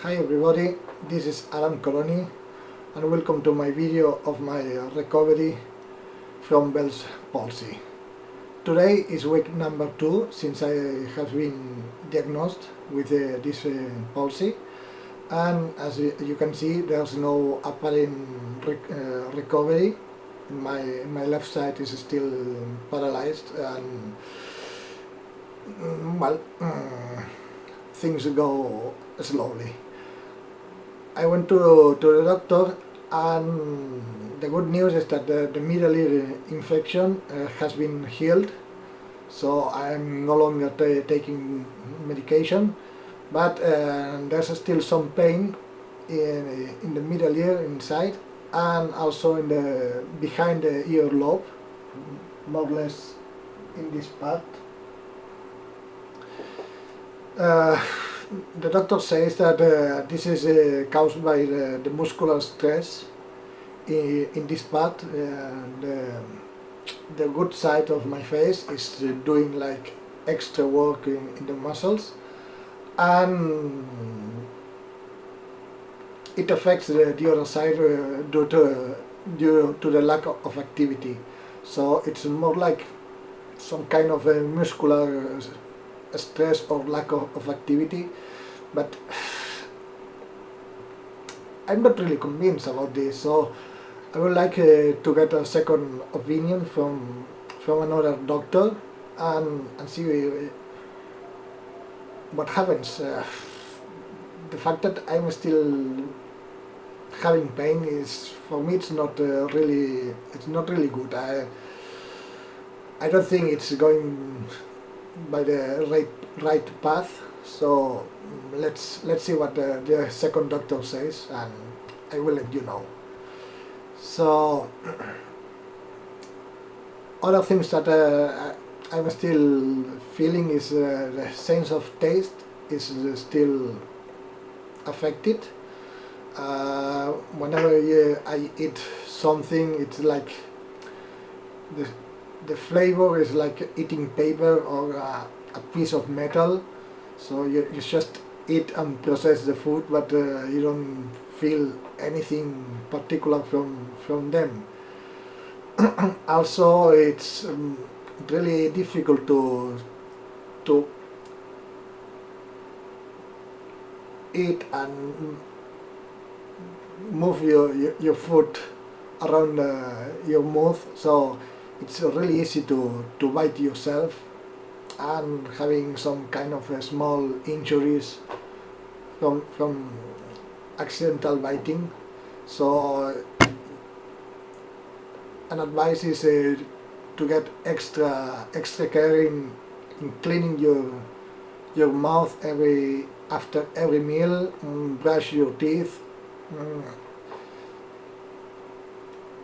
Hi everybody, this is Alan Coloni and welcome to my video of my recovery from Bell's palsy. Today is week number 2 since I have been diagnosed with this palsy, and as you can see there's no apparent recovery. My left side is still paralyzed and things go slowly. I went to the doctor, and the good news is that the middle ear infection has been healed, so I'm no longer taking medication, but there's still some pain in the middle ear inside, and also in the behind the earlobe, more or less in this part. The doctor says that this is caused by the muscular stress in this part. The good side of my face is doing like extra work in the muscles, and it affects the other side due to the lack of activity. So it's more like some kind of a muscular stress or lack of activity, but I'm not really convinced about this, so I would like to get a second opinion from another doctor and see what happens. The fact that I'm still having pain is, for me, it's not really good. I don't think it's going by the right path, so let's see what the second doctor says, and I will let you know. So other things that I'm still feeling is the sense of taste is still affected. Whenever I eat something, it's like the flavor is like eating paper or a piece of metal. So you just eat and process the food, but you don't feel anything particular from them. Also, it's really difficult to eat and move your foot around your mouth, so it's really easy to bite yourself, and having some kind of small injuries from accidental biting. So an advice is to get extra care in cleaning your mouth after every meal, brush your teeth,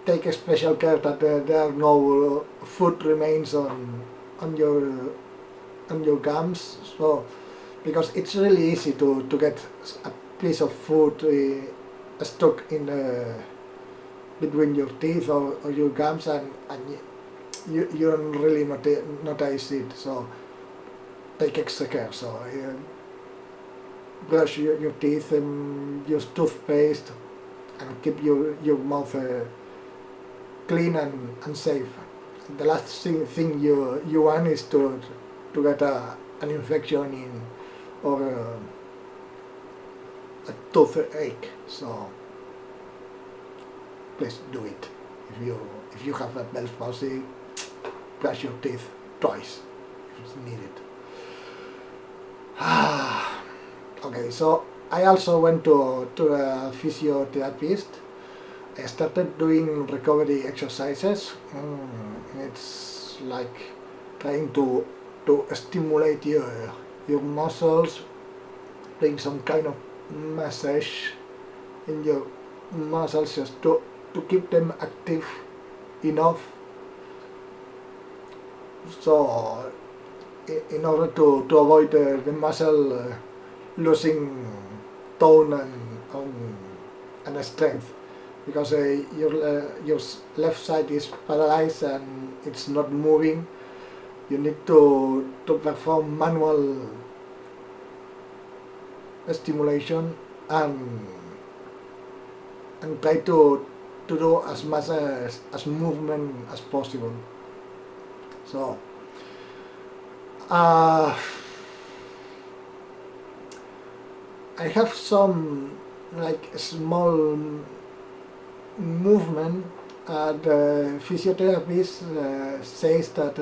take a special care that there are no food remains on your gums. So because it's really easy to get a piece of food stuck in between your teeth or your gums, and you don't really notice it. So take extra care. So brush your teeth and use toothpaste, and keep your mouth clean and safe. The last thing you want is to get an infection or a toothache. So please do it. If you have a Bell's palsy, brush your teeth twice if it's needed. Okay, so I also went to a physiotherapist. I started doing recovery exercises. It's like trying to stimulate your muscles, doing some kind of massage in your muscles just to keep them active enough. So in order to avoid the muscle losing tone and strength, because your left side is paralyzed and it's not moving. You need to perform manual stimulation and try to do as much as movement as possible. So I have some like small movement. The physiotherapist says that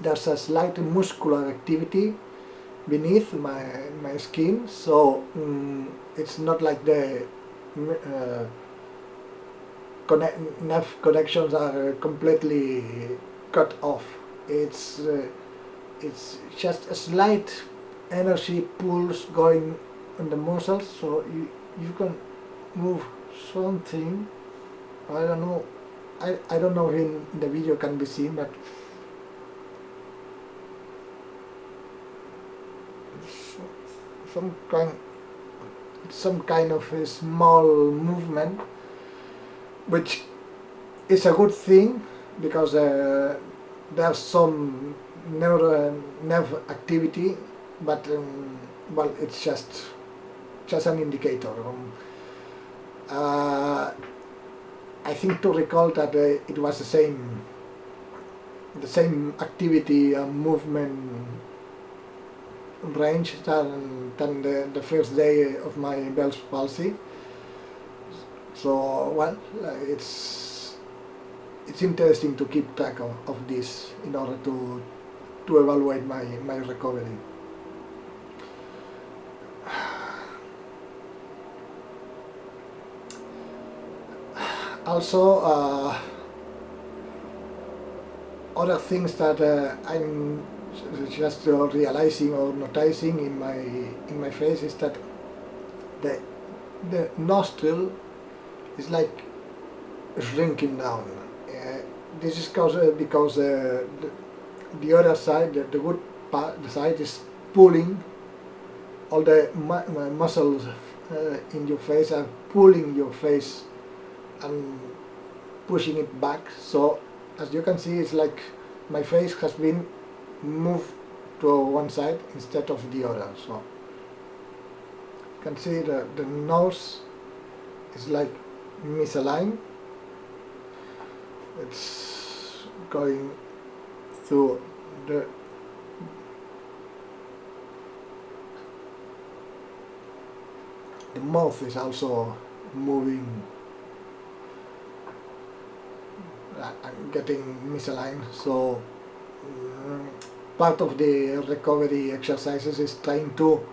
there's a slight muscular activity beneath my skin, so it's not like the nerve connections are completely cut off. It's just a slight energy pulse going in the muscles, so you can move something. I don't know. I don't know if in the video can be seen, but some kind of a small movement, which is a good thing because there's some nerve activity, but well, it's just an indicator. I think to recall that it was the same activity and movement range than the first day of my Bell's palsy. So well, it's interesting to keep track of this in order to evaluate my recovery. Also, other things that I'm just realizing or noticing in my face is that the nostril is like shrinking down. This is because the other side, the good part, the side is pulling. All the muscles in your face are pulling your face and pushing it back. So as you can see, it's like my face has been moved to one side instead of the other. So you can see the nose is like misaligned. It's going through the mouth is also moving and getting misaligned. So part of the recovery exercises is trying to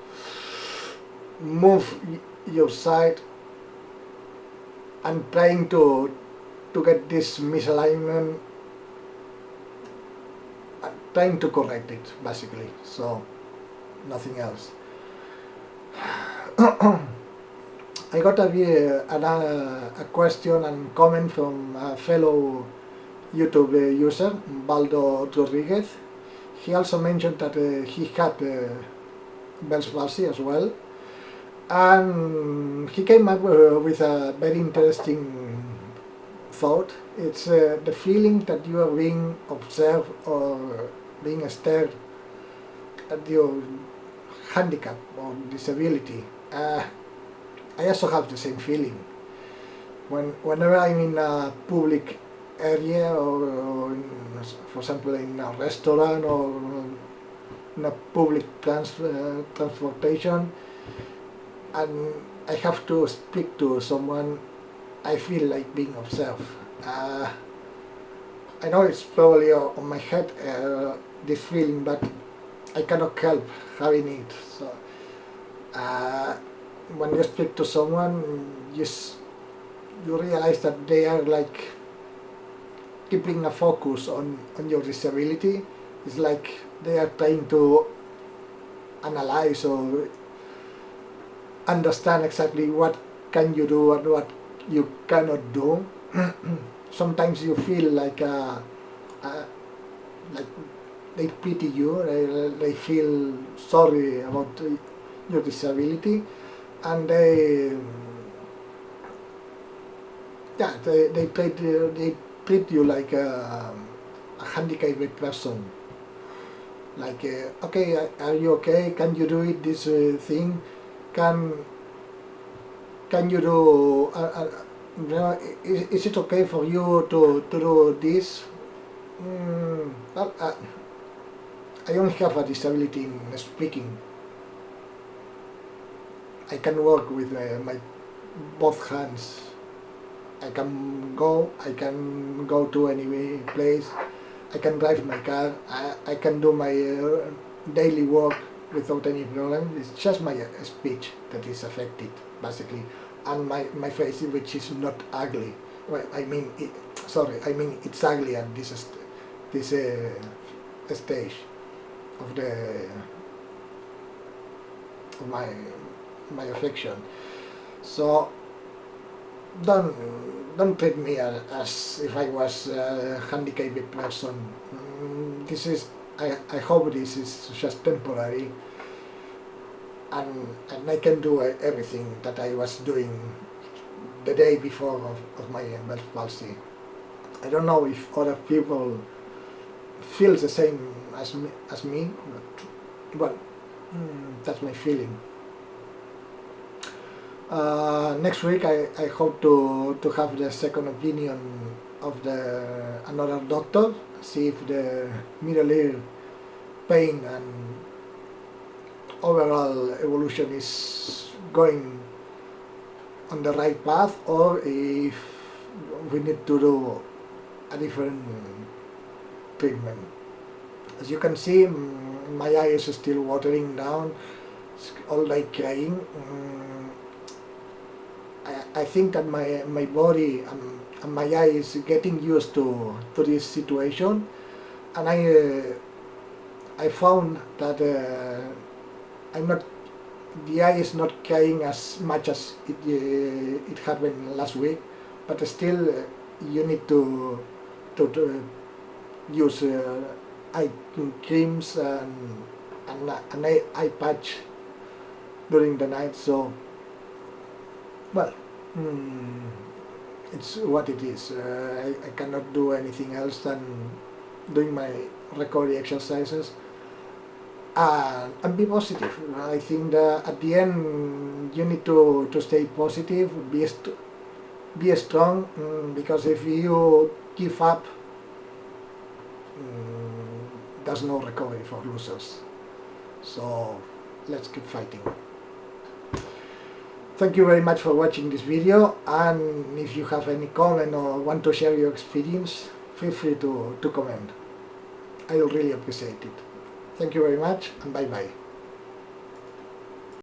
move your side and trying to get this misalignment, trying to correct it basically. So nothing else. I got a question and comment from a fellow YouTube user, Baldo Rodriguez. He also mentioned that he had Bell's palsy as well, and he came up with a very interesting thought. It's the feeling that you are being observed or being stared at your handicap or disability. I also have the same feeling. Whenever I'm in a public area or for example in a restaurant or in a public transportation, and I have to speak to someone, I feel like being observed. I know it's probably on my head, this feeling, but I cannot help having it. So when you speak to someone, you realize that they are like keeping a focus on your disability. It's like they are trying to analyze or understand exactly what can you do and what you cannot do. Sometimes you feel like they pity you, they feel sorry about your disability, and they treat you like a handicapped person. Like, okay, are you okay? Can you do it? This thing? Can can you do, you know, is it okay for you to do this? Well, I only have a disability in speaking. I can work with my both hands. I can go to any place. I can drive my car. I can do my daily work without any problem. It's just my speech that is affected, basically, and my face, which is not ugly. Well, I mean, it's ugly at this stage of my affection. So don't treat me as if I was a handicapped person. This is, I hope this is just temporary, and I can do everything that I was doing the day before of my palsy. I don't know if other people feel the same as me, but that's my feeling. Next week I hope to have the second opinion of another doctor, see if the middle ear pain and overall evolution is going on the right path, or if we need to do a different treatment. As you can see, my eye is still watering down, it's all day crying. I think that my body and my eye is getting used to this situation, and I found that the eye is not crying as much as it happened last week, but still you need to use eye creams and an eye patch during the night. So, well, it's what it is. I cannot do anything else than doing my recovery exercises and be positive. I think that at the end you need to stay positive, be strong, because if you give up, there's no recovery for losers. So let's keep fighting. Thank you very much for watching this video, and if you have any comment or want to share your experience, feel free to comment. I will really appreciate it. Thank you very much, and bye bye.